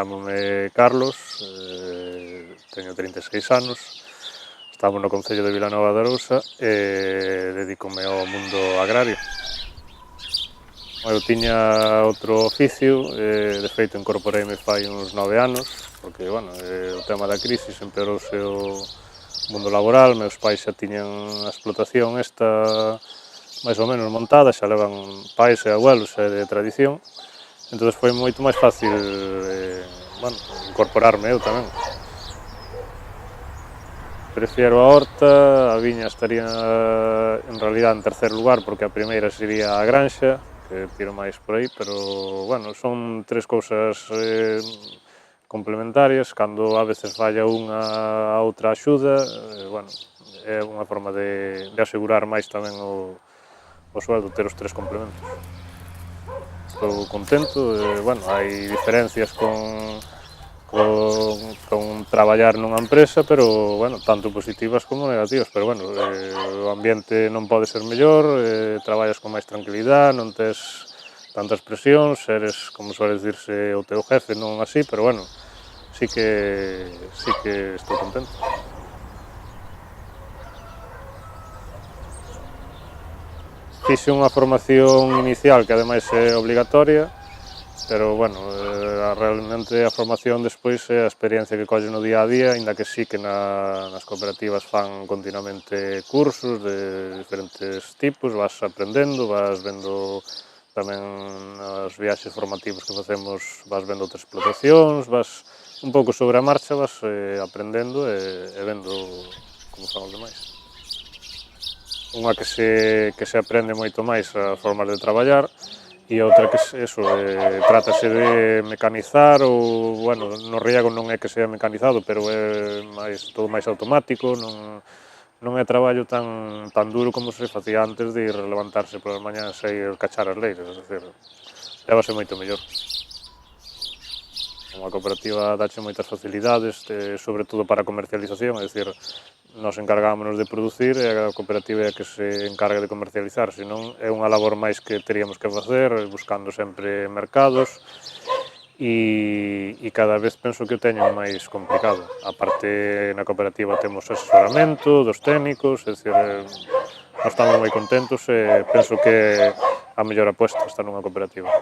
Chámome Carlos, teño 36 anos, estamos no concello de Vilanova de Arousa e dedícome ao mundo agrario. Eu tiña outro oficio, de feito incorporeime fai uns 9 anos, porque, bueno, o tema da crisis empeorouse o mundo laboral, meus pais xa tiñan a explotación esta máis ou menos montada, xa levan pais e abuelos de tradición, entón foi moito máis fácil, bueno, incorporarme eu tamén. Prefiero a horta, a viña estaría en realidad en terceiro lugar porque a primeira sería a granxa, que tiro máis por aí, pero, bueno, son tres cousas complementarias, cando a veces falla unha a outra axuda, bueno, é unha forma de asegurar máis tamén o sueldo, ter os tres complementos. Estou contento, bueno, hai diferencias con traballar nunha empresa, pero, bueno, tanto positivas como negativas, pero, bueno, o ambiente non pode ser mellor, traballas con máis tranquilidade, non tes tantas presións, eres, como suele dicirse, o teu jefe, non así, pero, bueno, sí que estou contento. Fixe unha formación inicial que ademais é obligatoria, pero, bueno, realmente a formación despois é a experiencia que colles no día a día, aínda que sí que nas cooperativas fan continuamente cursos de diferentes tipos, vas aprendendo, vas vendo tamén nos viaxes formativos que facemos, vas vendo outras explotacións, vas un pouco sobre a marcha, vas aprendendo e vendo como fan os demais. Unha que se aprende moito máis a formas de traballar e outra que eso, trátase de mecanizar ou, bueno, no riego non é que sea mecanizado, pero é todo máis automático, non é traballo tan duro como se facía antes de ir levantarse polas mañás e ir cachar as leiras, é dicir, lévase moito mellor. Unha cooperativa dache moitas facilidades, sobre todo para a comercialización, é dicir, nos encargámonos de producir e a cooperativa é que se encarga de comercializar, senón é unha labor máis que teríamos que facer, buscando sempre mercados e cada vez penso que o teñen máis complicado. A parte, na cooperativa temos asesoramento dos técnicos, é dicir, nós estamos moi contentos e penso que é a mellor aposta estar nunha cooperativa.